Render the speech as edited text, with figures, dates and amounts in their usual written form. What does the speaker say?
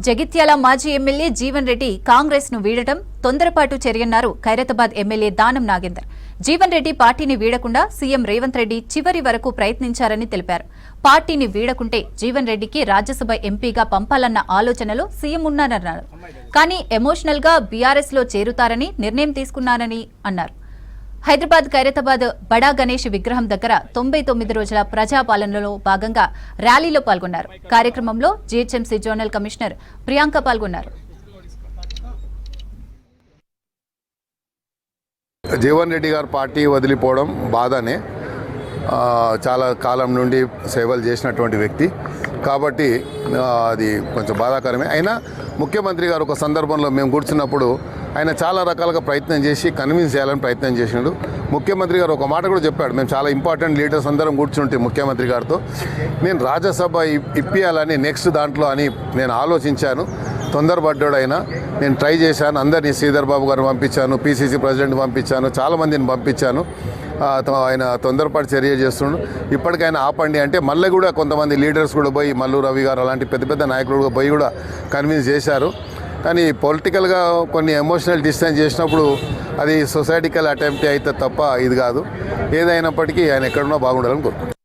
జగిత్యాల మాజీ ఎమ్మెల్యే జీవన్ రెడ్డి కాంగ్రెస్ ను వీడటం తొందరపాటు చర్యన్నారు ఖైరతాబాద్ ఎమ్మెల్యే దానం నాగేందర్. జీవన్ రెడ్డి పార్టీని వీడకుండా సీఎం రేవంత్ రెడ్డి చివరి వరకు ప్రయత్నించారని తెలిపారు. పార్టీని వీడకుంటే జీవన్ రెడ్డికి రాజ్యసభ ఎంపీగా పంపాలన్న ఆలోచనలో సీఎం ఉన్నారన్నారు. కానీ ఎమోషనల్ గా బీఆర్ఎస్ లో చేరుతారని నిర్ణయం తీసుకున్నారని అన్నారు. హైదరాబాద్ ఖైరతాబాద్ బడా గణేష్ విగ్రహం దగ్గర 99 రోజుల ప్రజాపాలనలో భాగంగా ర్యాలీలో పాల్గొన్నారు. కార్యక్రమంలో జీహెచ్ఎంసీ జోనల్ కమిషనర్ ప్రియాంక పాల్గొన్నారు. జీవన్ రెడ్డి గారు పార్టీ వదిలిపోవడం బాధనే. చాలా కాలం నుండి సేవలు చేసినటువంటి వ్యక్తి కాబట్టి అది కొంచెం బాధాకరమే. అయినా ముఖ్యమంత్రి గారు ఒక సందర్భంలో మేము కూర్చున్నప్పుడు ఆయన చాలా రకాలుగా ప్రయత్నం చేసి కన్విన్స్ చేయాలని ప్రయత్నం చేసినాడు. ముఖ్యమంత్రి గారు ఒక మాట కూడా చెప్పాడు, మేము చాలా ఇంపార్టెంట్ లీడర్స్ అందరం కూర్చుంటే ముఖ్యమంత్రి గారితో నేను రాజ్యసభ ఇప్పియాలని నెక్స్ట్ దాంట్లో అని నేను ఆలోచించాను. తొందరపడ్డాడైనా నేను ట్రై చేశాను. అందరినీ శ్రీధర్ బాబు గారిని పంపించాను, పిసిసి ప్రెసిడెంట్ పంపించాను, చాలామందిని పంపించాను. ఆయన తొందరపాటు చర్య చేస్తున్నాడు. ఇప్పటికైనా ఆపండి అంటే మళ్ళీ కూడా కొంతమంది లీడర్స్ కూడా పోయి మల్లు రవి గారు అలాంటి పెద్ద పెద్ద నాయకులు పోయి కూడా కన్విన్స్ చేశారు. కానీ పొలిటికల్గా కొన్ని ఎమోషనల్ డిస్టెన్స్ చేసినప్పుడు అది సొసైటికల్ అటెంప్ట్ అయితే తప్ప ఇది కాదు. ఏదైనప్పటికీ ఆయన ఎక్కడున్నా బాగుండాలని కోరుకుంటున్నాను.